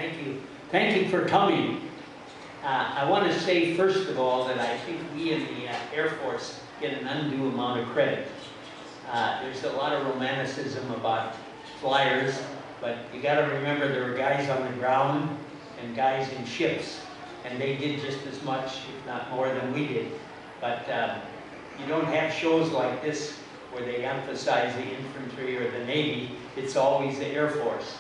Thank you. Thank you for coming. I want to say, first of all, that I think we in the Air Force get an undue amount of credit. There's a lot of romanticism about flyers, but you got to remember there were guys on the ground and guys in ships, and they did just as much, if not more, than we did. But you don't have shows like this where they emphasize the infantry or the Navy. It's always the Air Force.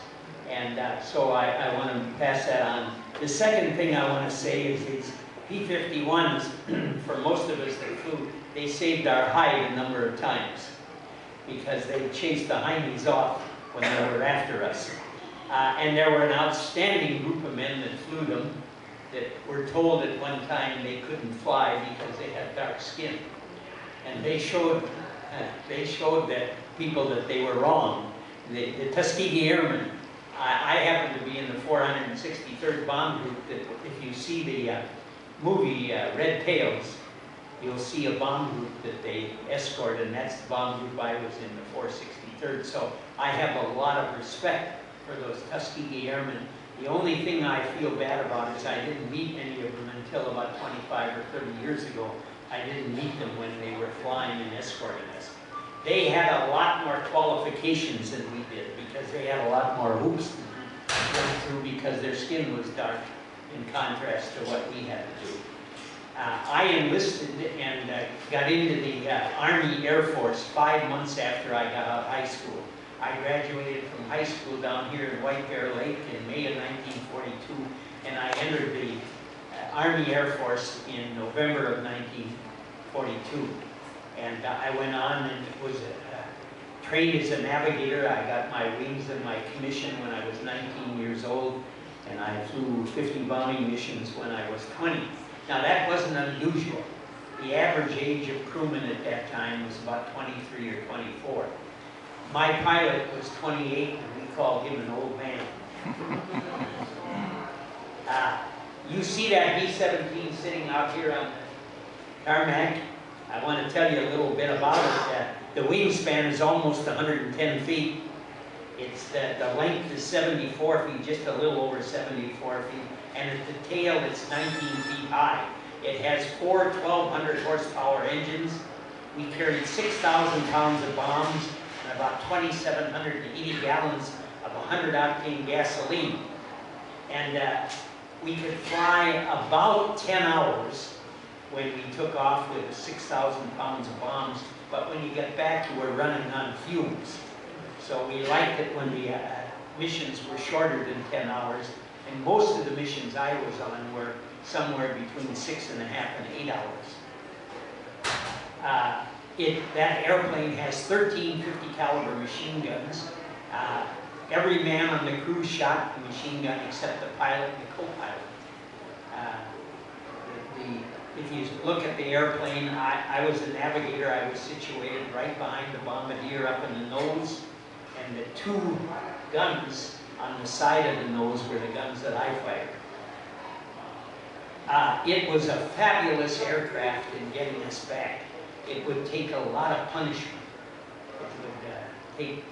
And so I want to pass that on. The second thing I want to say is these P-51s, for most of us that flew, they saved our hide a number of times because they chased the Heinies off when they were after us. And there were an outstanding group of men that flew them that were told at one time they couldn't fly because they had dark skin. And they showed that people that they were wrong. The Tuskegee Airmen, I happen to be in the 463rd Bomb Group. That if you see the movie Red Tails, you'll see a bomb group that they escort, and that's the bomb group I was in, the 463rd. So I have a lot of respect for those Tuskegee Airmen. The only thing I feel bad about is I didn't meet any of them until about 25 or 30 years ago. I didn't meet them when they were flying and escorting us. They had a lot more qualifications than we did because they had a lot more hoops to go through because their skin was dark in contrast to what we had to do. I enlisted and got into the Army Air Force 5 months after I got out of high school. I graduated from high school down here in White Bear Lake in May of 1942, and I entered the Army Air Force in November of 1942. And I went on and was trained as a navigator. I got my wings and my commission when I was 19 years old, and I flew 50 bombing missions when I was 20. Now that wasn't unusual. The average age of crewmen at that time was about 23 or 24. My pilot was 28, and we called him an old man. You see that B-17 sitting out here on the tarmac? I want to tell you a little bit about it. The wingspan is almost 110 feet. It's the length is 74 feet, just a little over 74 feet. And at the tail, it's 19 feet high. It has 4 1,200 horsepower engines. We carried 6,000 pounds of bombs and about 2,780 gallons of 100-octane gasoline. And we could fly about 10 hours when we took off with 6,000 pounds of bombs, but when you get back, you were running on fumes. So we liked it when the missions were shorter than 10 hours, and most of the missions I was on were somewhere between 6.5 and 8 hours. That airplane has 13 50 caliber machine guns. Every man on the crew shot the machine gun except the pilot and the co-pilot. If you look at the airplane, I was a navigator. I was situated right behind the bombardier up in the nose, and the 2 guns on the side of the nose were the guns that I fired. It was a fabulous aircraft in getting us back. It would take a lot of punishment. It would take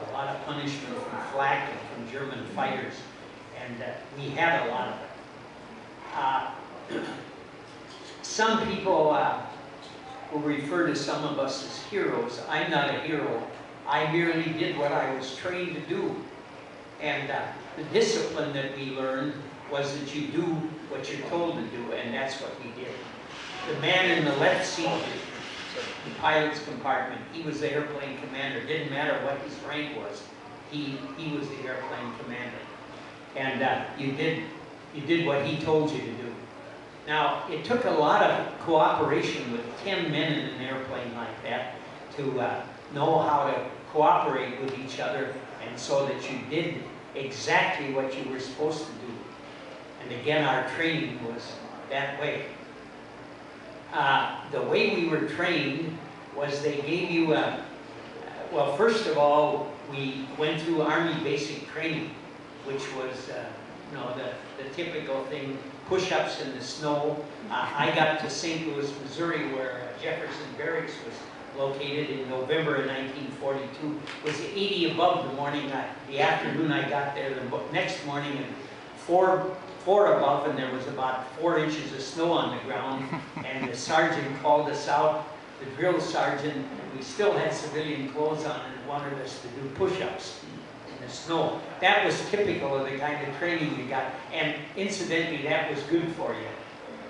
a lot of punishment from flak and from German fighters, and we had a lot of it. Some people will refer to some of us as heroes. I'm not a hero. I merely did what I was trained to do. And the discipline that we learned was that you do what you're told to do, and that's what we did. The man in the left seat, the pilot's compartment, he was the airplane commander. Didn't matter what his rank was. He was the airplane commander. And you did what he told you to do. Now, it took a lot of cooperation with 10 men in an airplane like that to know how to cooperate with each other, and so that you did exactly what you were supposed to do. And again, our training was that way. The way we were trained was they gave you well, first of all, we went through Army basic training, which was you know, the typical thing, push-ups in the snow. I got to St. Louis, Missouri, where Jefferson Barracks was located in November of 1942. It was 80 above the afternoon I got there. The next morning at four above, and there was about 4 inches of snow on the ground, and the sergeant called us out, the drill sergeant. We still had civilian clothes on and wanted us to do push-ups in the snow. That was typical of the kind of training you got, and incidentally, that was good for you,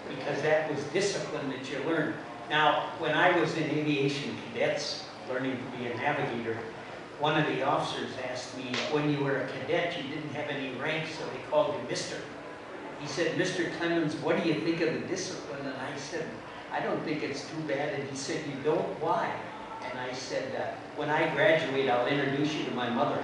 because that was discipline that you learned. Now, when I was in aviation cadets, learning to be a navigator, one of the officers asked me, when you were a cadet, you didn't have any rank, so they called you Mr. He said, Mr. Clemens, what do you think of the discipline? And I said, I don't think it's too bad. And he said, you don't? Why? And I said, when I graduate, I'll introduce you to my mother.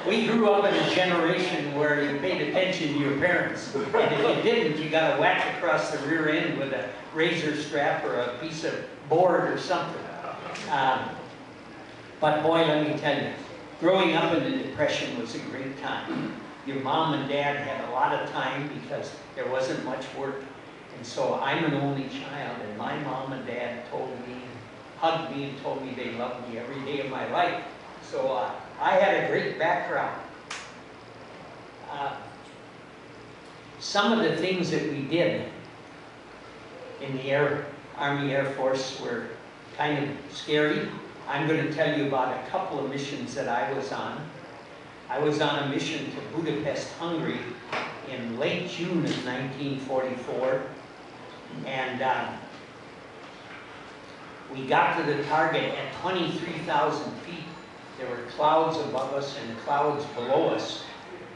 We grew up in a generation where you paid attention to your parents. And if you didn't, you got a whack across the rear end with a razor strap or a piece of board or something. But boy, let me tell you, growing up in the Depression was a great time. Your mom and dad had a lot of time because there wasn't much work. And so I'm an only child, and my mom and dad told me, hugged me and told me they loved me every day of my life. So I had a great background. Some of the things that we did in the Army Air Force were kind of scary. I'm going to tell you about a couple of missions that I was on. I was on a mission to Budapest, Hungary in late June of 1944. And we got to the target at 23,000 feet. There were clouds above us and clouds below us.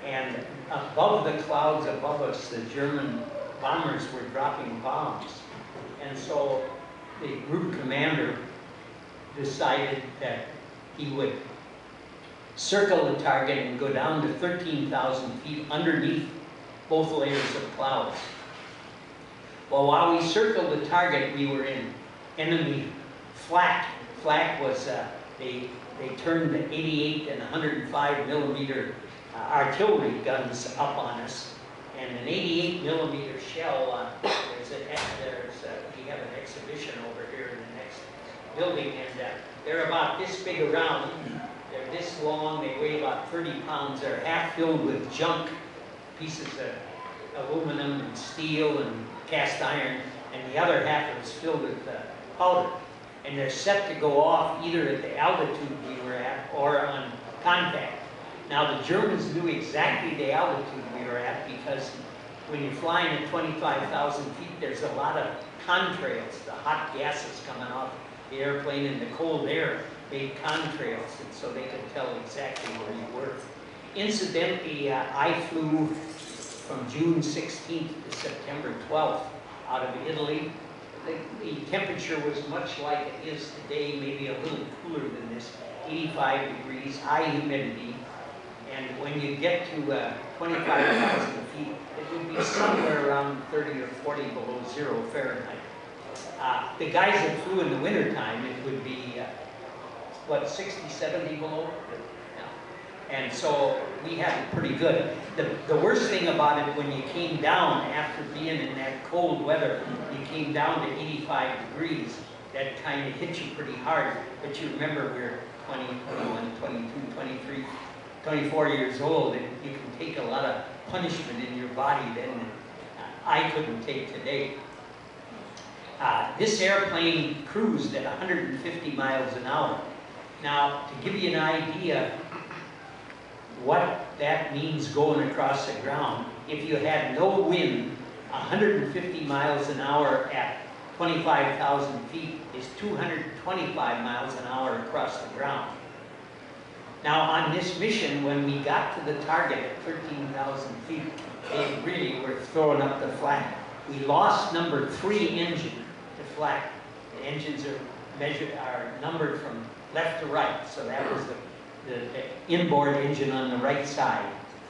And above the clouds above us, the German bombers were dropping bombs. And so the group commander decided that he would circle the target and go down to 13,000 feet underneath both layers of clouds. Well, while we circled the target, we were in enemy flak. Flak was, they turned the 88 and 105 millimeter artillery guns up on us. And an 88 millimeter shell, we have an exhibition over here in the next building, and they're about this big around. They're this long, they weigh about 30 pounds. They're half filled with junk, pieces of aluminum and steel and cast iron, and the other half is filled with powder. And they're set to go off either at the altitude we were at or on contact. Now the Germans knew exactly the altitude we were at, because when you're flying at 25,000 feet, there's a lot of contrails, the hot gases coming off the airplane, and the cold air made contrails, and so they could tell exactly where you were. Incidentally, I flew from June 16th to September 12th out of Italy. The temperature was much like it is today, maybe a little cooler than this, 85 degrees, high humidity. And when you get to 25,000 feet, it would be somewhere around 30 or 40 below 0 Fahrenheit. The guys that flew in the wintertime, it would be, what, 60, 70 below? Yeah. And so we had it pretty good. The worst thing about it, when you came down after being in that cold weather, you came down to 85 degrees, that kind of hit you pretty hard. But you remember we're 20, 21, 22, 23, 24 years old, and you can take a lot of punishment in your body then that I couldn't take today. This airplane cruised at 150 miles an hour. Now, to give you an idea what that means going across the ground, if you had no wind, 150 miles an hour at 25,000 feet is 225 miles an hour across the ground. Now, on this mission, when we got to the target at 13,000 feet, they really were throwing up the flak. We lost number 3 engine to flak. The engines are numbered from left to right, so that was the inboard engine on the right side.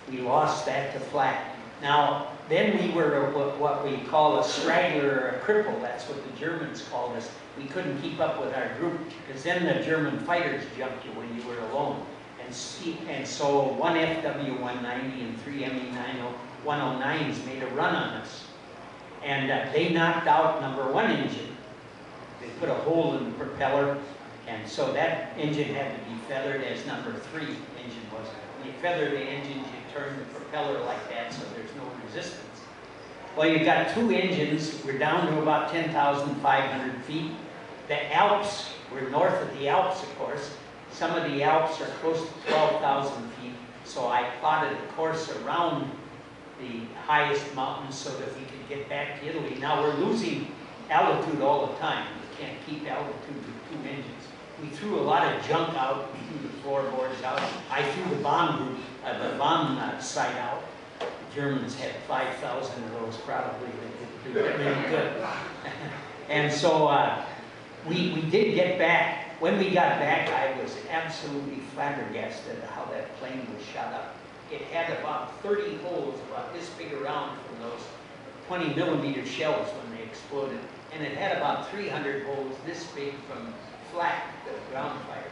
We lost that to flak. Now, then we were what we call a straggler or a cripple. That's what the Germans called us. We couldn't keep up with our group, because then the German fighters jumped you when you were alone. And so one FW-190 and 3 ME-109s made a run on us. And they knocked out number 1 engine. They put a hole in the propeller, And so that engine had to be feathered as number 3 engine was. When you feather the engines, you turn the propeller like that so there's no resistance. Well, you've got 2 engines. We're down to about 10,500 feet. The Alps, we're north of the Alps, of course. Some of the Alps are close to 12,000 feet. So I plotted a course around the highest mountains so that we could get back to Italy. Now we're losing altitude all the time. We can't keep altitude with 2 engines. We threw a lot of junk out. We threw the floorboards out. I threw the bomb group, the bomb site out. The Germans had 5,000 of those probably. They did really good. And so we did get back. When we got back, I was absolutely flabbergasted at how that plane was shot up. It had about 30 holes about this big around from those 20-millimeter shells when they exploded. And it had about 300 holes this big from flak, the ground fire.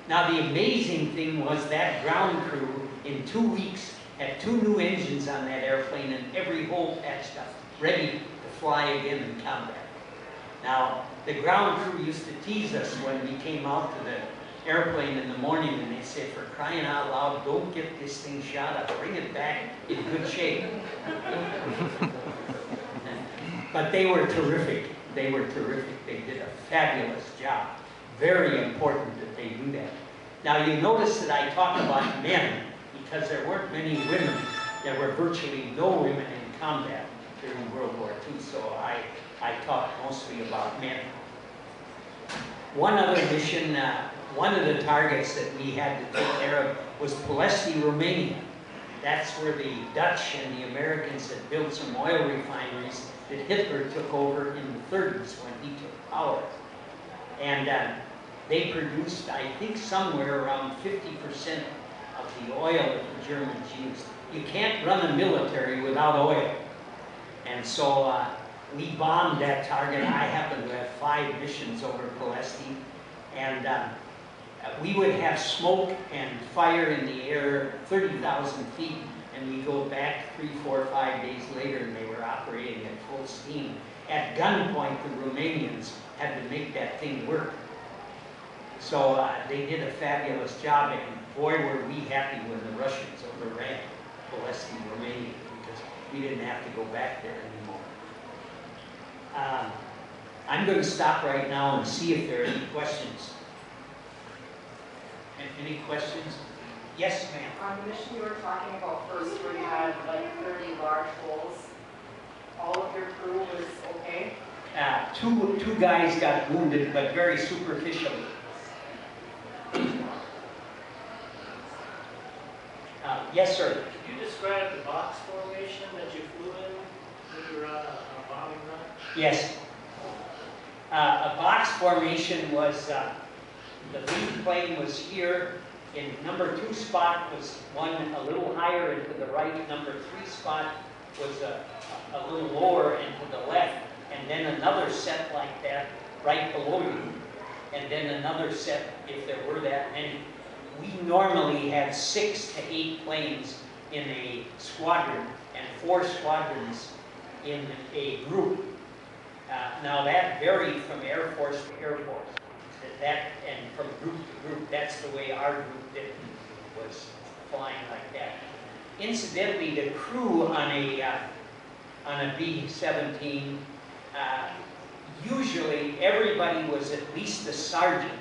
Now the amazing thing was that ground crew in 2 weeks had 2 new engines on that airplane and every hole patched up, ready to fly again in combat. Now the ground crew used to tease us when we came out to the airplane in the morning and they said, for crying out loud, don't get this thing shot up, bring it back in good shape. But they were terrific. They were terrific. They did a fabulous job. Very important that they do that. Now you notice that I talk about men because there weren't many women. There were virtually no women in combat during World War II, so I talk mostly about men. One other mission, one of the targets that we had to take care of was Ploiești, Romania. That's where the Dutch and the Americans had built some oil refineries that Hitler took over in the 30s when he took power. And they produced, I think, somewhere around 50% of the oil that the Germans used. You can't run a military without oil. And so we bombed that target. I happened to have 5 missions over Ploiești. And we would have smoke and fire in the air 30,000 feet. And we go back 3, 4, 5 days later and they were operating at full steam. At gunpoint, the Romanians had to make that thing work. So they did a fabulous job, and boy were we happy when the Russians overran Ploiești, Romania, because we didn't have to go back there anymore. I'm going to stop right now and see if there are any questions. Any questions? Yes, ma'am. On the mission you were talking about first, where you had like 30 large holes, all of your crew was okay? Two guys got wounded, but very superficially. Yes, sir. Could you describe the box formation that you flew in when you were on a bombing run? Yes. A box formation was, the lead plane was here. In number 2 spot was one a little higher and to the right. Number 3 spot was a little lower and to the left. And then another set like that right below you. And then another set if there were that many. We normally had 6 to 8 planes in a squadron and 4 squadrons in a group. Now that varied from Air Force to Air Force. And from group to group, that's the way our group did, was flying like that. Incidentally, the crew on a B-17, usually everybody was at least a sergeant,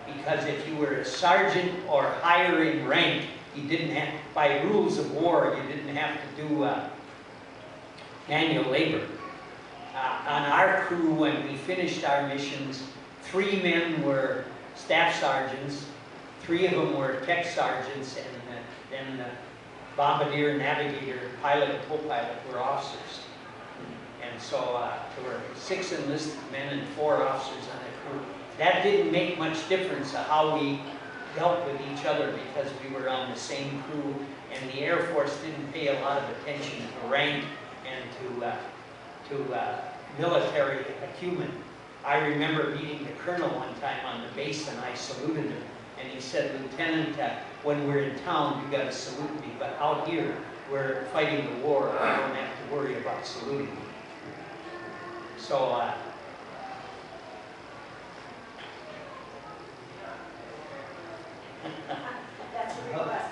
because if you were a sergeant or higher in rank, you didn't have, by rules of war, you didn't have to do manual labor. On our crew, when we finished our missions, 3 men were staff sergeants, 3 of them were tech sergeants, and then the bombardier, navigator, pilot, and co-pilot were officers. And so there were 6 enlisted men and 4 officers on the crew. That didn't make much difference of how we dealt with each other because we were on the same crew, and the Air Force didn't pay a lot of attention to rank and to military acumen. I remember meeting the colonel one time on the base, and I saluted him, and he said, "Lieutenant, when we're in town, you got to salute me, but out here, we're fighting the war. I don't have to worry about saluting me." So That's a request.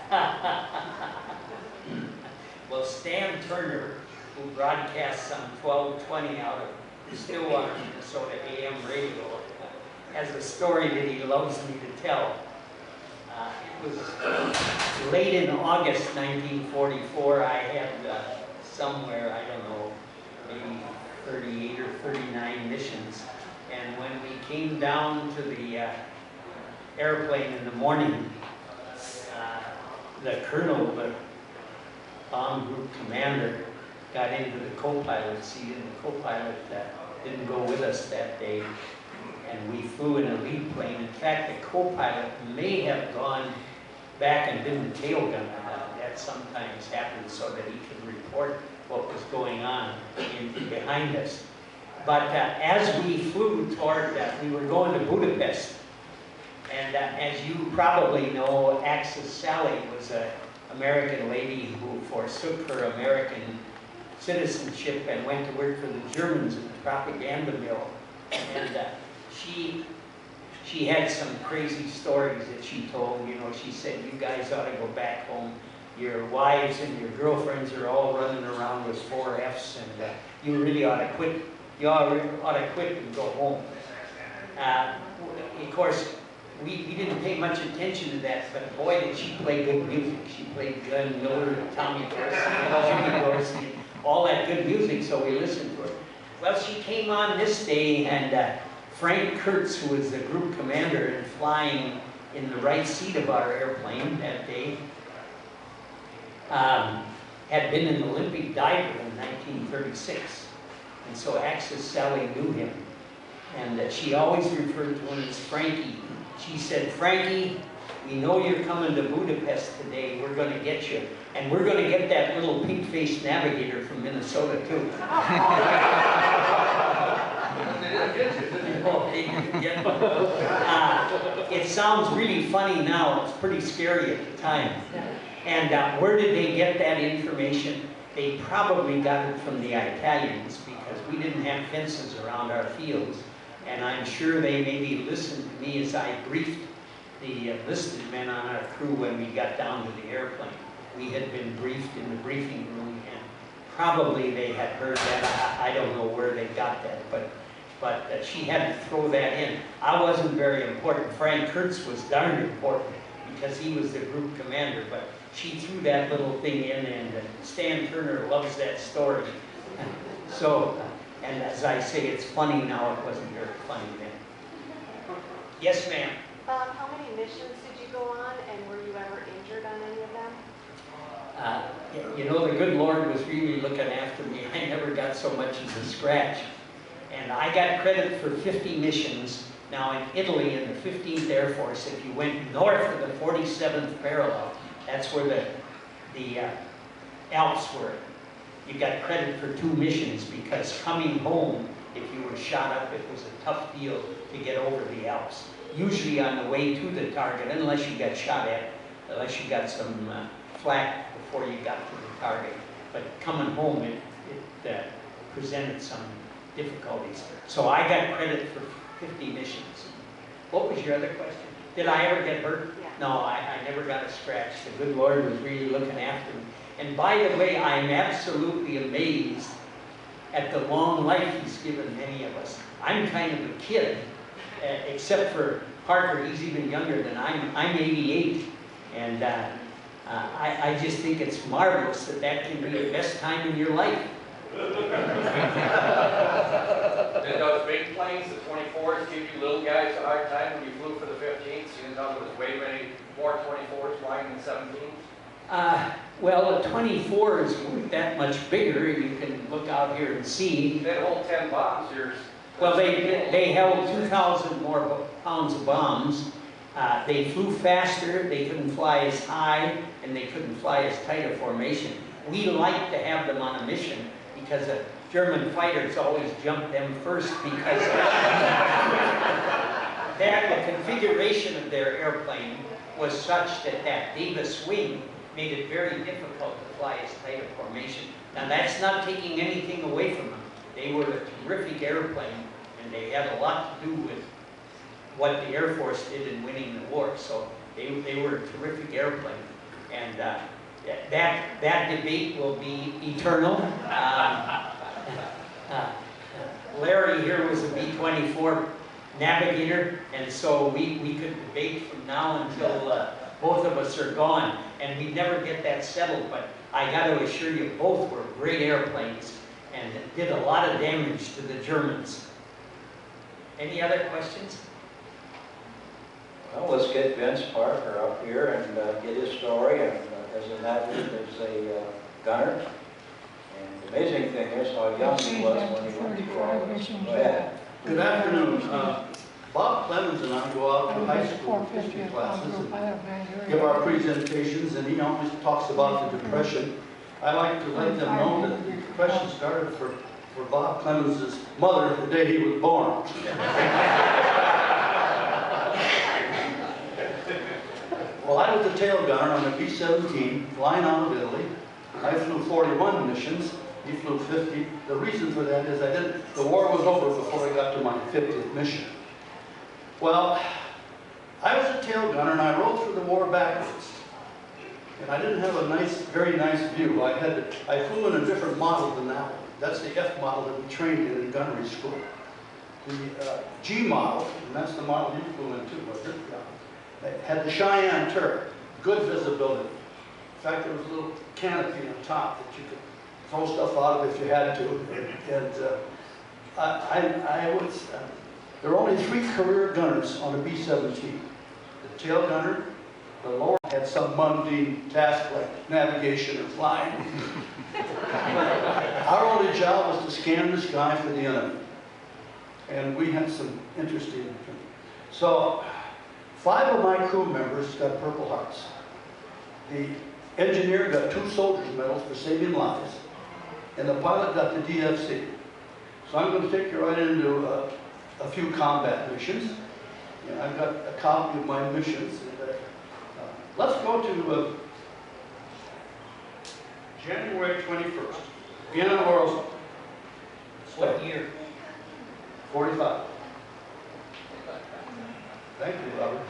Well, Stan Turner, who broadcasts on 1220 out of Stillwater, Minnesota AM radio, has a story that he loves me to tell. It was late in August 1944. I had somewhere, I don't know, maybe 38 or 39 missions. And when we came down to the airplane in the morning, the colonel, the bomb group commander, got into the co-pilot seat, and the co-pilot didn't go with us that day. And we flew in a lead plane. In fact, the co-pilot may have gone back and did the tail gun. That sometimes happens so that he could report what was going on behind us. But as we flew toward, we were going to Budapest. And as you probably know, Axis Sally was an American lady who forsook her American citizenship and went to work for the Germans in the propaganda mill. And she had some crazy stories that she told. You know, she said, you guys ought to go back home. Your wives and your girlfriends are all running around with 4 Fs, and you really ought to quit. You ought to quit and go home. Of course, we didn't pay much attention to that, but boy, did she play good music. She played Glenn Miller, Tommy Dorsey, all that good music, so we listened to her. Well, she came on this day, and Frank Kurtz, who was the group commander and flying in the right seat of our airplane that day, had been an Olympic diver in 1936. And so Axis Sally knew him. And she always referred to him as Frankie. She said, Frankie, we know you're coming to Budapest today. We're going to get you. And we're going to get that little pink-faced Navigator from Minnesota, too. It sounds really funny now. It's pretty scary at the time. And where did they get that information? They probably got it from the Italians, because we didn't have fences around our fields. And I'm sure they maybe listened to me as I briefed the enlisted men on our crew when we got down to the airplane. We had been briefed in the briefing room, and probably they had heard that. I don't know where they got that, but she had to throw that in. I wasn't very important. Frank Kurtz was darn important, because he was the group commander, but she threw that little thing in, and Stan Turner loves that story. So, and as I say, it's funny now. It wasn't very funny then. Yes, ma'am. How many missions did you go on, and were you ever injured on any of them? You know, the good Lord was really looking after me. I never got so much as a scratch. And I got credit for 50 missions. Now in Italy, in the 15th Air Force, if you went north of the 47th parallel, that's where the Alps were. You got credit for 2 missions, because coming home, if you were shot up, it was a tough deal to get over the Alps. Usually on the way to the target, unless you got shot at, unless you got some flak before you got to the target. But coming home, it presented some difficulties. So I got credit for 50 missions. What was your other question? Did I ever get hurt? Yeah. No, I never got a scratch. The good Lord was really looking after me. And by the way, I'm absolutely amazed at the long life He's given many of us. I'm kind of a kid, except for Parker. He's even younger than I'm 88. And I just think it's marvelous that can be the best time in your life. Did those big planes, the 24s, give you little guys a hard time when you flew for the 15s? You know, there was way many more 24s flying than 17s? Well, the 24s weren't that much bigger. You can look out here and see. They hold 10 bombs. Well, they held 2,000 more pounds of bombs. They flew faster. They couldn't fly as high, and they couldn't fly as tight a formation. We liked to have them on a mission, because the German fighters always jumped them first, because the configuration of their airplane was such that Davis wing made it very difficult to fly as tight a formation. Now that's not taking anything away from them. They were a terrific airplane, and they had a lot to do with what the Air Force did in winning the war. So They were a terrific airplane. And that debate will be eternal. Larry here was a B-24 Navigator, and so we could debate from now until both of us are gone, and we'd never get that settled, but I got to assure you, both were great airplanes and did a lot of damage to the Germans. Any other questions? Well, let's get Vince Parker up here and get his story. And as a navigator, there's a gunner. And the amazing thing is how young he was when he went through all this. Go ahead. Good afternoon. Bob Clemens and I go out to high school history classes and give our presentations, and he always talks about the Depression. I like to let them know that the Depression started for Bob Clemens' mother the day he was born. Well, I was a tail gunner on a B-17 flying out of Italy. I flew 41 missions. He flew 50. The reason for that is the war was over before I got to my 50th mission. Well, I was a tail gunner and I rode through the war backwards. And I didn't have a very nice view. I flew in a different model than that one. That's the F model that we trained in gunnery school. The G model, and that's the model you flew in too, wasn't it? Yeah. It had the Cheyenne turret, good visibility. In fact, there was a little canopy on top that you could throw stuff out of if you had to. And there were only 3 career gunners on a B-17. The tail gunner, the lower had some mundane task like navigation or flying. Our only job was to scan the sky for the enemy. And we had some interesting. So 5 of my crew members got Purple Hearts. The engineer got 2 soldiers' medals for saving lives. And the pilot got the DFC. So I'm going to take you right into a few combat missions. And I've got a copy of my missions. Let's go to January 21st. Vienna, Orals. What year? 45. Thank you, Robert.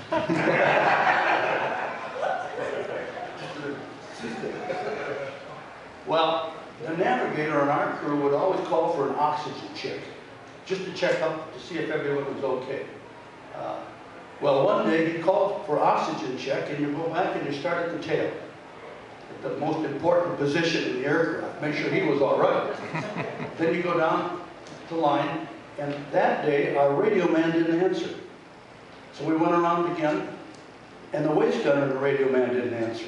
Well, the navigator on our crew would always call for an oxygen check, just to check up to see if everyone was okay. Well, one day he called for oxygen check, and you go back and you start at the tail, at the most important position in the aircraft, make sure he was all right. Then you go down the line, and that day our radio man didn't answer. So we went around again, and the waist gunner and the radio man didn't answer.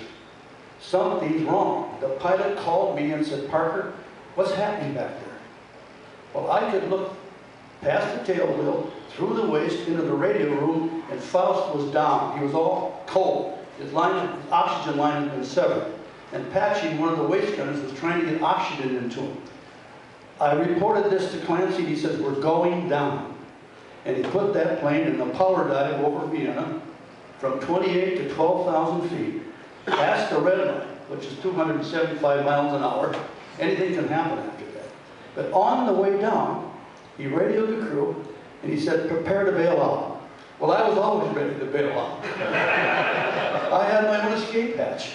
Something's wrong. The pilot called me and said, "Parker, what's happening back there?" Well, I could look past the tail wheel, through the waist, into the radio room, and Faust was down. He was all cold. His oxygen line had been severed. And Patchy, one of the waist gunners, was trying to get oxygen into him. I reported this to Clancy, and he says, "We're going down." And he put that plane in the power dive over Vienna from 28 to 12,000 feet, past the red line, which is 275 miles an hour. Anything can happen after that. But on the way down, he radioed the crew, and he said, "Prepare to bail out." Well, I was always ready to bail out. I had my own escape hatch.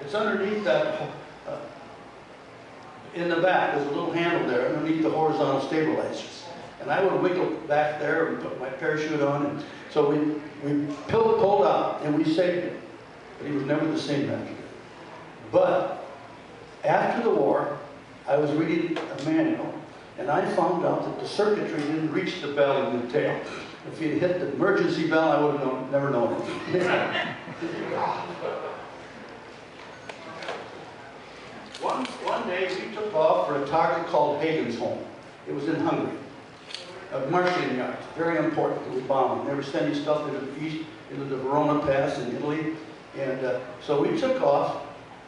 It's underneath that, in the back, there's a little handle there underneath the horizontal stabilizers. And I would wiggle back there and put my parachute on. And so we pulled out, and we saved him. But he was never the same after that. But after the war, I was reading a manual, and I found out that the circuitry didn't reach the bell in the tail. If he'd hit the emergency bell, I would have never known it. One day, we took off for a target called Hagen's Home. It was in Hungary. A marshalling yard, very important to the bombing. They were sending stuff into the east, into the Verona Pass in Italy. And so we took off,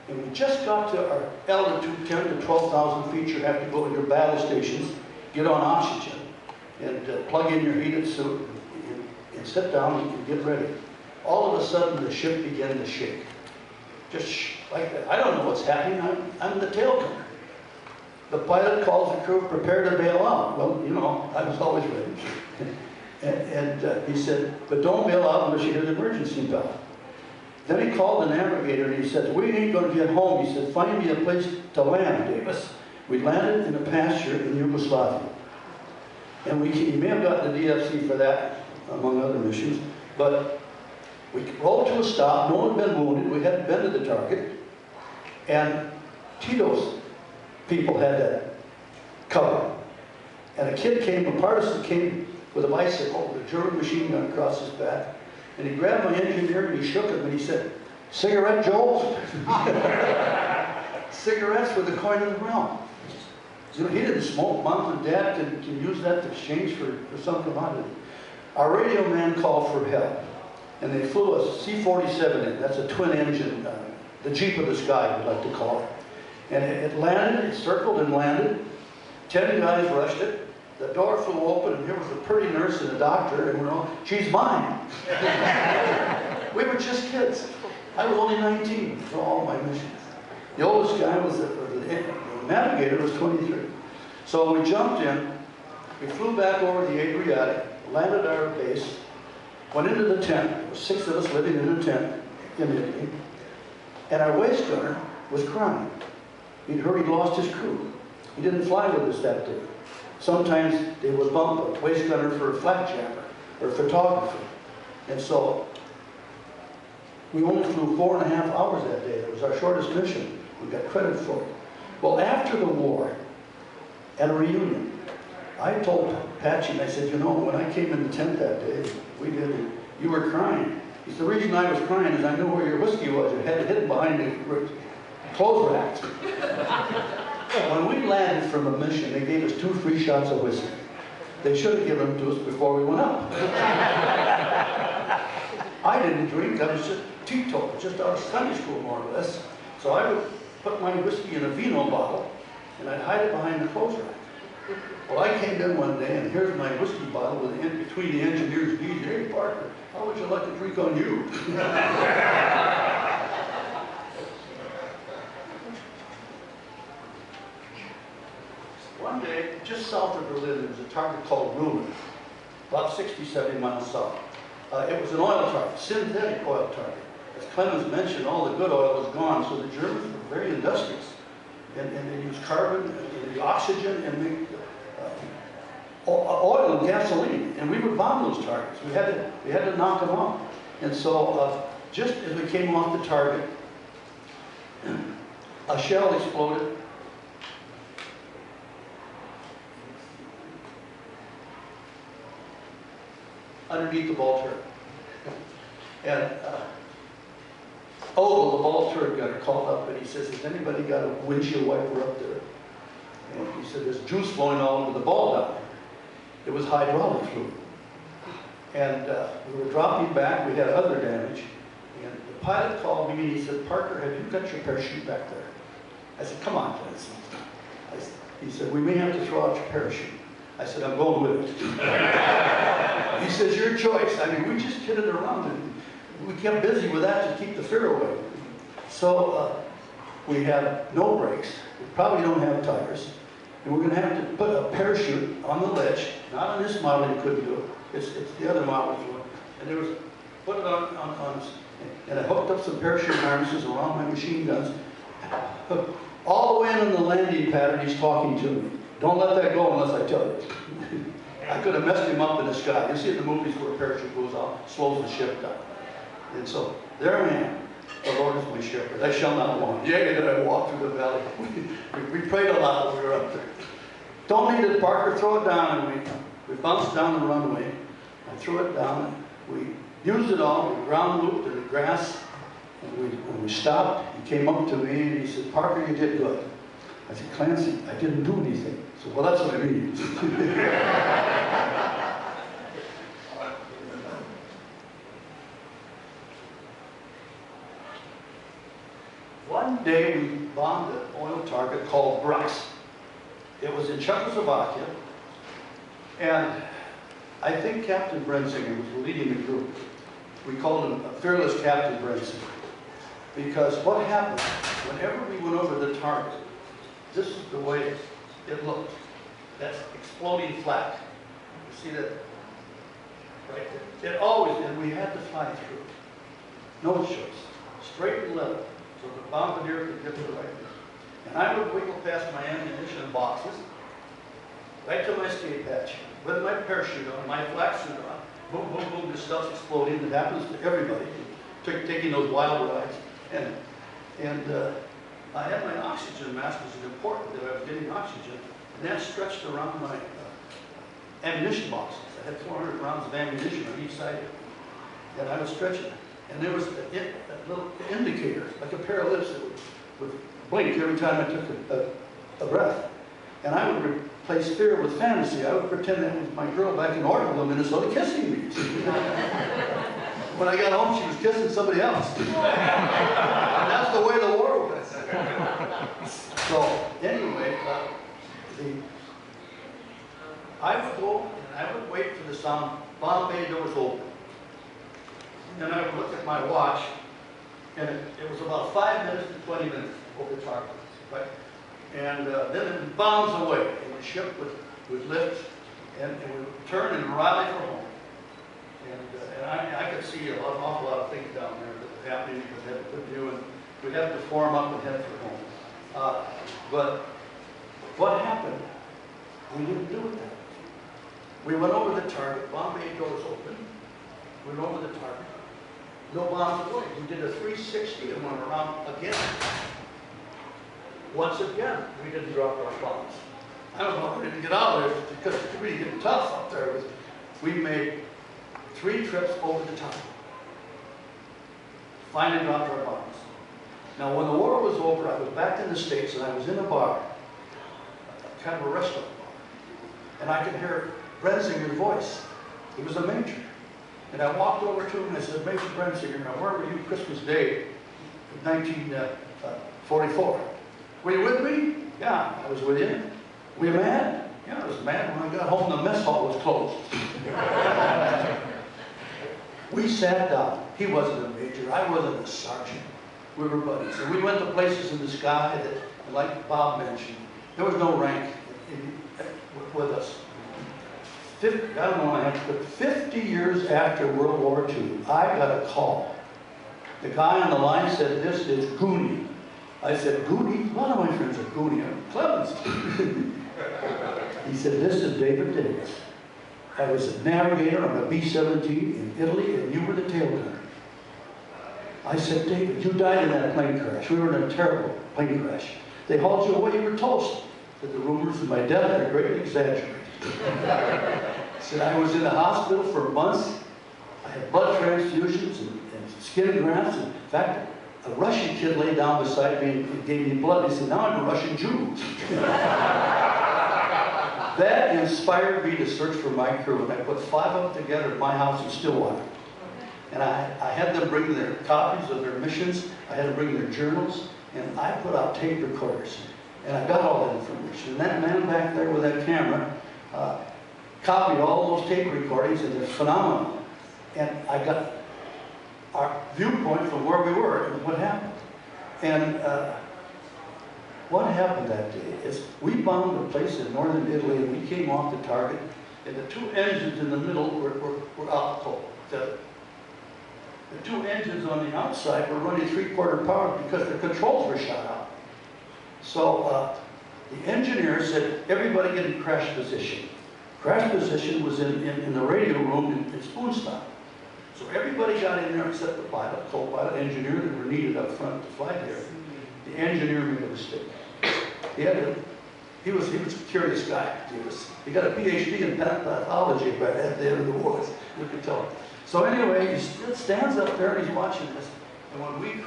and we just got to our altitude, 10 to 12,000 feet. You have to go to your battle stations, get on oxygen, and plug in your heated suit, and sit down and get ready. All of a sudden, the ship began to shake. Just like that. I don't know what's happening. I'm the tail gunner. The pilot calls the crew, "Prepare to bail out." Well, you know, I was always ready. and he said, "But don't bail out unless you hear the emergency bell." Then he called the Navigator and he said, we ain't gonna get home. He said, find me a place to land, Davis. We landed in a pasture in Yugoslavia. And he may have gotten the DFC for that, among other missions, but we rolled to a stop, no one had been wounded, we hadn't been to the target, and Tito's people had that cover. And a kid came, a partisan came with a bicycle with a German machine gun across his back, and he grabbed my engineer and he shook him and he said, cigarette, Joel? Cigarettes were the coin of the realm. You know, he didn't smoke. Mom and Dad can use that to exchange for some commodity. Our radio man called for help, and they flew a C-47 in. That's a twin engine, the Jeep of the sky, we like to call it. And it landed, it circled and landed. 10 guys rushed it. The door flew open, and here was a pretty nurse and a doctor, and we're all, she's mine. We were just kids. I was only 19 for all my missions. The oldest guy was, the Navigator was 23. So we jumped in, we flew back over the Adriatic, landed at our base, went into the tent. There were 6 of us living in a tent in Italy, and our waist gunner was crying. He'd heard he'd lost his crew. He didn't fly with us that day. Sometimes they would bump a waist gunner for a flat jammer or a photographer. And so we only flew 4.5 hours that day. It was our shortest mission. We got credit for it. Well, after the war, at a reunion, I told Patchy, I said, you know, when I came in the tent that day, you were crying. He said, the reason I was crying is I knew where your whiskey was. It had it hidden behind the clothes racks. When we landed from a mission, they gave us 2 free shots of whiskey. They should have given them to us before we went up. I didn't drink, I was just teetotal, just out of Sunday school more or less. So I would put my whiskey in a vino bottle, and I'd hide it behind the clothes rack. Well, I came in one day, and here's my whiskey bottle with in between the engineer's knees. Hey, Parker, how would you like to drink on you? One day, just south of Berlin, there was a target called Rumen, about 60, 70 miles south. It was an oil target, synthetic oil target. As Clemens mentioned, all the good oil was gone, so the Germans were very industrious. And they used carbon, and the oxygen, and make oil and gasoline. And we would bomb those targets. We had to knock them out. And so just as we came off the target, a shell exploded. Underneath the ball turret. And Ogle, the ball turret gunner, called up and he says, has anybody got a windshield wiper up there? And he said, there's juice flowing all over the ball down there. It was hydraulic fluid. And we were dropping back, we had other damage. And the pilot called me and he said, Parker, have you got your parachute back there? I said, come on, Clemens. He said, we may have to throw out your parachute. I said, I'm going with it. He says, your choice. I mean, we just kidded around and we kept busy with that to keep the fear away. So we have no brakes. We probably don't have tires. And we're going to have to put a parachute on the ledge. Not on this model, you couldn't do it. It's the other model. And there was, put it on, and I hooked up some parachute harnesses around my machine guns. All the way in on the landing pattern, he's talking to me. Don't let that go unless I tell you. I could have messed him up in the sky. You see in the movies where a parachute goes out, slows the ship down. And so there I am. The Lord is my shepherd. I shall not want. Yea, that I walk through the valley. We prayed a lot when we were up there. Don't need it, Parker. Throw it down. And we bounced down the runway. I threw it down. We used it all. We ground looped in the grass. And when we stopped, he came up to me and he said, Parker, you did good. I said, Clancy, I didn't do anything. So, well, that's what I mean. One day we bombed an oil target called Brux. It was in Czechoslovakia, and I think Captain Brenzinger was leading the group. We called him a fearless Captain Brenzinger. Because what happened, whenever we went over the target, this is the way it looked. That's exploding flat. You see that? Right there. It always, and we had to fly through. No choice. straight and level, so the bombardier could get to the right place. And I would wiggle past my ammunition boxes, right to my skate patch, with my parachute on, my flak suit on. Boom, boom, boom, this stuff's exploding. It happens to everybody, taking those wild rides. And I had my oxygen mask, which is important that I was getting oxygen, and that stretched around my ammunition boxes. I had 400 rounds of ammunition on each side of it. And I was stretching it. And there was a little indicator, like a pair of lips that would blink every time I took a breath. And I would replace fear with fantasy. I would pretend that was my girl back in Ortonville, Minnesota, kissing me. When I got home, she was kissing somebody else. And that's the way the war was. So, anyway, I would go and I would wait for the sound, bomb bay doors open. And then I would look at my watch, and it was about 5 minutes to 20 minutes over target, right? And then it bombs away, and the ship would lift, and it would turn and rally for home. And I could see an awful lot of things down there that were happening because we had a good view, and we'd have to form up and head for home. But what happened? We didn't do it that way. We went over the target, bomb bay doors open, we went over the target, no bombs away. We did a 360 and went around again. Once again, we didn't drop our bombs. I don't know how we didn't get out of there because it's really getting tough up there. We made 3 trips over the top. Finally dropped our bombs. Now, when the war was over, I was back in the States and I was in a bar, kind of a restaurant bar, and I could hear Brenzinger's voice. He was a major. And I walked over to him and I said, Major Brenzinger, now where were you Christmas Day of 1944? Were you with me? Yeah, I was with you. Were you mad? Yeah, I was mad. When I got home, the mess hall was closed. We sat down. He wasn't a major. I wasn't a sergeant. We were buddies. And we went to places in the sky that, like Bob mentioned, there was no rank with us. I don't know when I have to, but 50 years after World War II, I got a call. The guy on the line said, this is Goonie. I said, Goonie? A lot of my friends are Goonie. I'm Clemens. He said, this is David Davis. I was a navigator on a B-17 in Italy, and you were the tail gunner. I said, David, you died in that plane crash. We were in a terrible plane crash. They hauled you away, you were toast. That the rumors of my death are greatly exaggerated. Said I was in the hospital for months. I had blood transfusions and skin grafts. In fact, a Russian kid lay down beside me and gave me blood. He said, now I'm a Russian Jew. That inspired me to search for my crew, and I put 5 of them together at my house in Stillwater. And I had them bring their copies of their missions. I had them bring their journals, and I put out tape recorders. And I got all that information. And that man back there with that camera copied all those tape recordings, and they're phenomenal. And I got our viewpoint from where we were and what happened. And what happened that day is we bombed a place in northern Italy, and we came off the target, and the 2 engines in the middle were out cold. The 2 engines on the outside were running 3/4 power because the controls were shut out. So the engineer said, everybody get in crash position. Crash position was in the radio room in Spoonstown. So everybody got in there except the pilot, co-pilot, engineer that were needed up front to fly there. The engineer made a mistake. He was a curious guy. He got a PhD in pathology right at the end of the war. You could tell. So anyway, he stands up there and he's watching this. And when we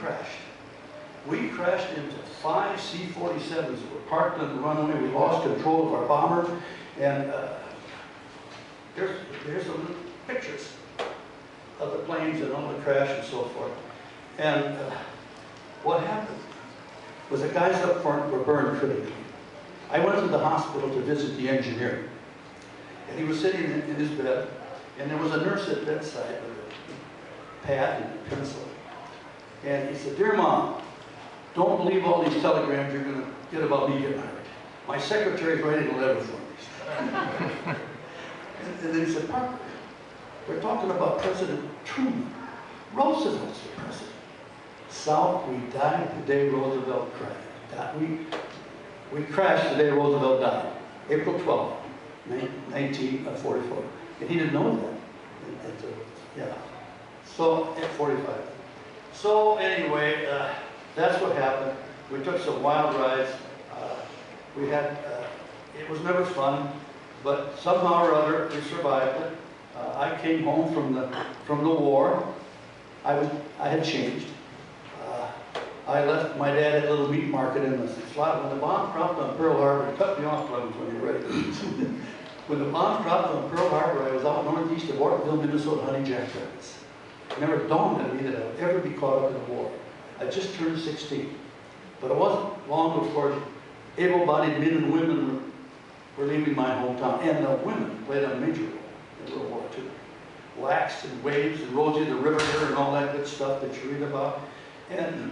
crashed into 5 C-47s that were parked on the runway. We lost control of our bomber. And here's some pictures of the planes and all the crash and so forth. And what happened was the guys up front were burned critically. I went to the hospital to visit the engineer. And he was sitting in his bed, and there was a nurse at bedside with a pad and a pencil. And he said, dear Mom, don't believe all these telegrams you're going to get about me getting married. My secretary's writing a letter for me. And then he said, Parker, we're talking about President Truman. Roosevelt's the president. South, we died the day Roosevelt crashed. We crashed the day Roosevelt died, April 12th, 1944. And he didn't know that. Yeah. So, at 45. So anyway, that's what happened. We took some wild rides. We had, it was never fun, but somehow or other we survived it. I came home from the war. I had changed. I left my dad at a little meat market in the slot. When the bomb dropped on Pearl Harbor, cut me off, Clemens, when you're ready. When the bomb dropped on Pearl Harbor, I was out northeast of Ortonville, Minnesota, hunting jackrabbits. It never dawned on me that I would ever be caught up in the war. I just turned 16. But it wasn't long before able-bodied men and women were leaving my hometown. And the women played a major role in World War II. Waxed and waves and Rosie the Riveter and all that good stuff that you read about. And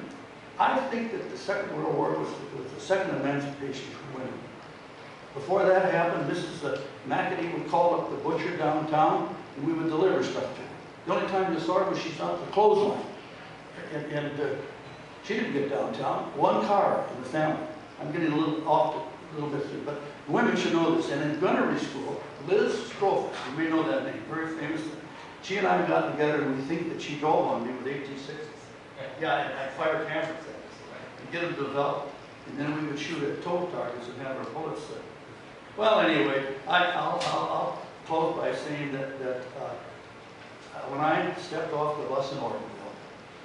I think that the Second World War was the second emancipation for women. Before that happened, Mrs. McAdee would call up the butcher downtown and we would deliver stuff to her. The only time you saw her was she saw the clothesline. And she didn't get downtown. One car in the family. I'm getting a little off a little bit here, but women should know this. And in gunnery school, Liz Strophus, you may know that name, very famous. She and I got together and we think that she drove on me with 1860s. Yeah, and I'd fire camera things to get them developed. And then we would shoot at toe targets and have our bullets set. Well, anyway, I'll close by saying that when I stepped off the bus in Ortonville,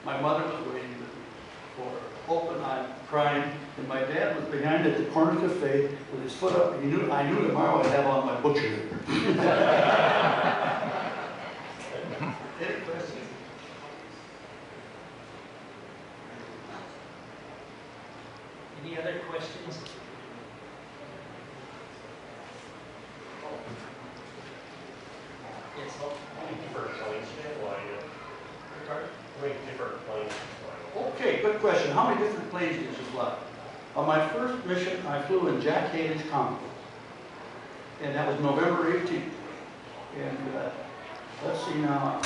my mother was waiting with me for open eye, crying, and my dad was behind at the corner cafe with his foot up. And I knew tomorrow I'd have on my butcher. Any questions? Any other questions? Yes. How many different planes do you fly in? Pardon? How many different planes do you fly in? Okay, good question. How many different planes did you fly? On my first mission, I flew in Jack Haley's Congo. And that was November 18th. And let's see now,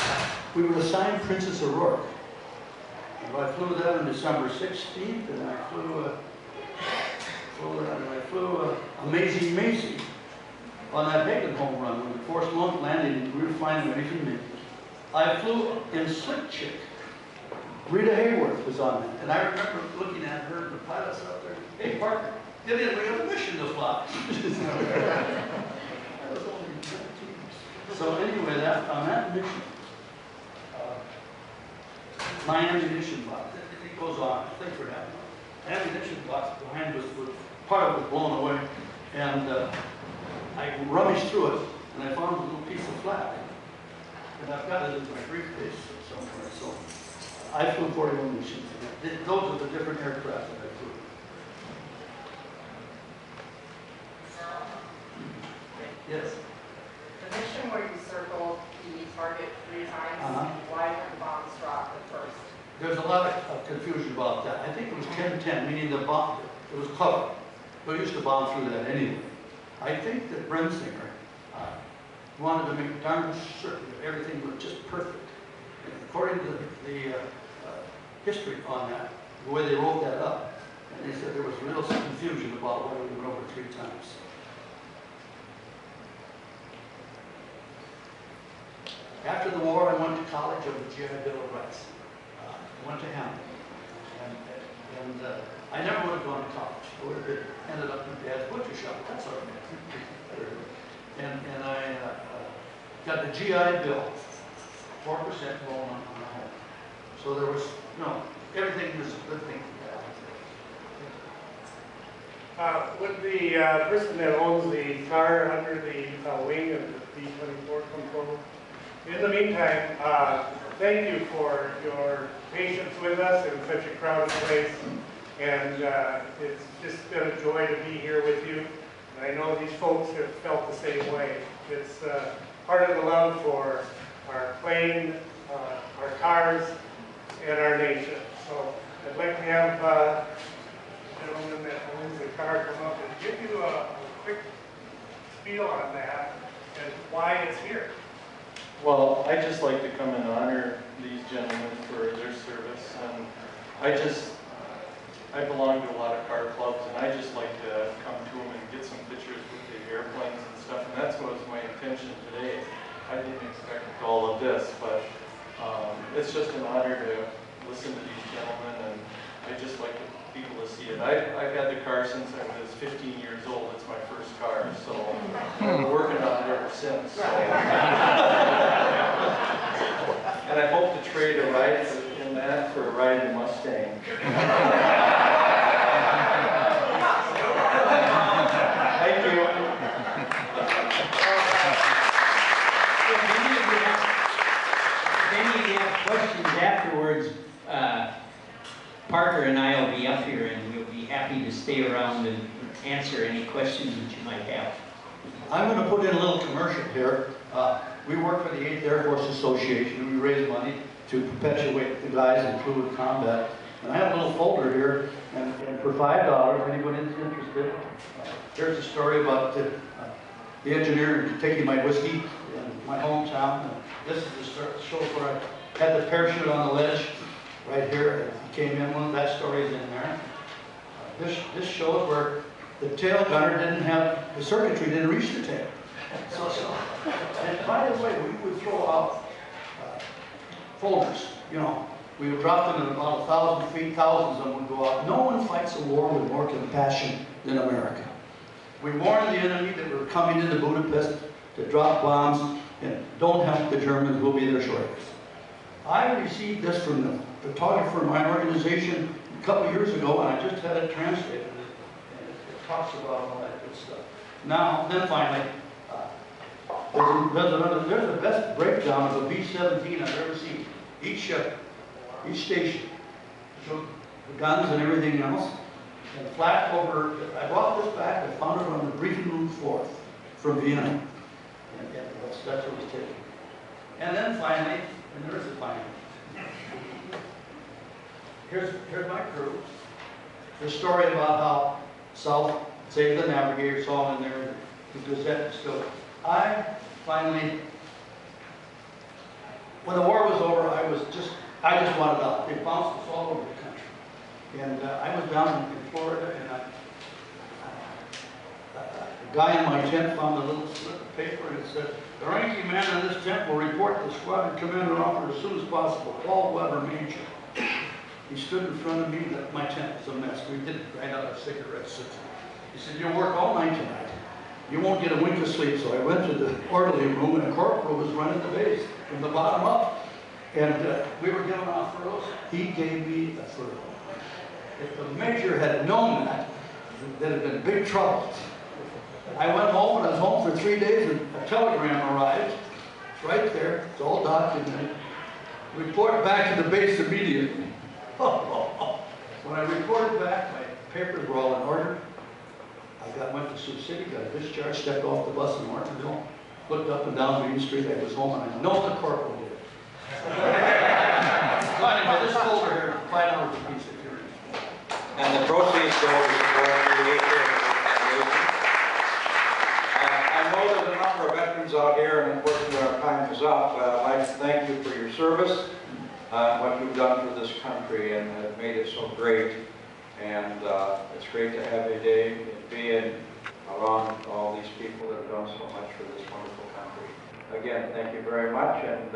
we were assigned Princess Aurora. And I flew that on December 16th, and I flew Amazing Maisie on that Hagen home run when the Force Monk landed and we were flying Amazing Maisie. I flew in Slick Chick. Rita Hayworth was on that. And I remember looking at her and the pilots up there, hey partner, get in, we have a mission to fly. So anyway, on that mission, my ammunition box, it goes on, thanks for having me. Ammunition box behind was part of it was blown away, and I rummaged through it, and I found a little piece of flak, and I've got it in my briefcase somewhere. So I flew 41 missions. Those are the different aircraft that I flew. Yes. The mission where you circled the target 3 times, why were the bombs dropped at first? There's a lot of confusion about that. I think it was 10-10, meaning the bomb, it was covered. We used to bomb through that anyway. I think that Brensinger wanted to make darn certain that everything was just perfect. And according to the history on that, the way they wrote that up, and they said there was real confusion about why we went over 3 times. After the war, I went to college on the GI Bill of Rights. I went to Hamilton. And I never would have gone to college. I would have ended up in Dad's butcher shop. That's all right. And I got the GI Bill, 4% loan on the home. So there was, everything was a good thing to have. Would the person that owns the car under the wing of the B-24 come forward? In the meantime, thank you for your patience with us in such a crowded place. And it's just been a joy to be here with you. And I know these folks have felt the same way. It's part of the love for our plane, our cars, and our nation. So I'd like to have the gentleman that owns the car come up and give you a quick spiel on that and why it's here. Well, I'd just like to come and honor these gentlemen for their service and I belong to a lot of car clubs, and I just like to come to them and get some pictures with the airplanes and stuff, and that's what was my intention today. I didn't expect all of this, but it's just an honor to listen to these gentlemen, and I just like people to see it. I've had the car since I was 15 years old. It's my first car, so I've been working on it ever since. So. And I hope to trade a ride in that for a ride in Mustang. Thank you. If any of you have questions afterwards, Parker and I will be up here and we'll be happy to stay around and answer any questions that you might have. I'm going to put in a little commercial here. We work for the 8th Air Force Association. We raise money to perpetuate the guys in fluid combat. And I have a little folder here, and for $5, anybody that's interested, here's a story about the engineer taking my whiskey in my hometown. And this is the show where I had the parachute on the ledge right here. He came in, one of that story's in there. This shows where the tail gunner didn't have, the circuitry didn't reach the tail. And by the way, we would throw out folders, you know. We would drop them at about 1,000 feet, thousands of them would go out. No one fights a war with more compassion than America. We warned the enemy that we're coming into Budapest to drop bombs, and don't help the Germans, we'll be there shortly. I received this from the photographer of my organization a couple of years ago, and I just had it translated. And it talks about all that good stuff. Now, then finally, there's the best breakdown of a B-17 I've ever seen. Each ship, each station, showed the guns and everything else. And flat over, I brought this back, I found it on the briefing room floor from Vienna. And that's what was taken. And then finally, and there's the finally. Here's my crew. The story about how South saved the Navigator, it's all in there, the Gazette still. I finally, when the war was over, I just wanted out. They bounced us all over the country. And I was down in Florida, and a guy in my tent found a little slip of paper, and it said, "The ranking man in this tent will report the squadron commander offered as soon as possible, Paul Weber, Major." He stood in front of me, my tent was a mess. We didn't grind out our cigarettes. He said, "You'll work all night tonight. You won't get a wink of sleep." So I went to the orderly room, and a corporal was running the base from the bottom up. And we were giving off furloughs. He gave me a furlough. If the major had known that, there'd have been big trouble. I went home, and I was home for 3 days, and a telegram arrived. It's right there. It's all documented. Report back to the base immediately. When I reported back, my papers were all in order. Went to Sioux City, got a discharge, stepped off the bus in Martinville, looked up and down Main Street. I was home, and I know the corporal did. So anyway, this folder here, $5 a piece if you're interested. And the proceeds go to support the 8th Air Force. I know there's a number of veterans out here, and unfortunately our time is up, but I'd like to thank you for your service, what you've done for this country, and have made it so great. And it's great to have a day being around all these people that have done so much for this wonderful country. Again, thank you very much. And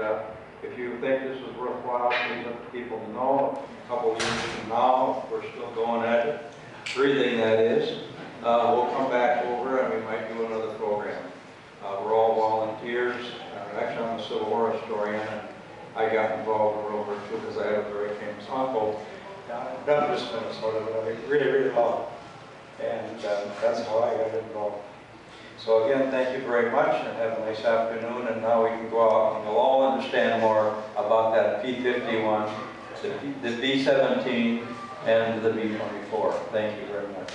if you think this is worthwhile, please let people know. A couple of years from now, if we're still going at it, breathing that is, we'll come back over and we might do another program. We're all volunteers. Actually, I'm a Civil War historian, and I got involved in World War II because I have a very famous uncle. Not just Minnesota, but I really, really love it. And that's how I got involved. So again, thank you very much, and have a nice afternoon. And now we can go out and you'll all understand more about that P-51, the B-17, and the B-24. Thank you very much.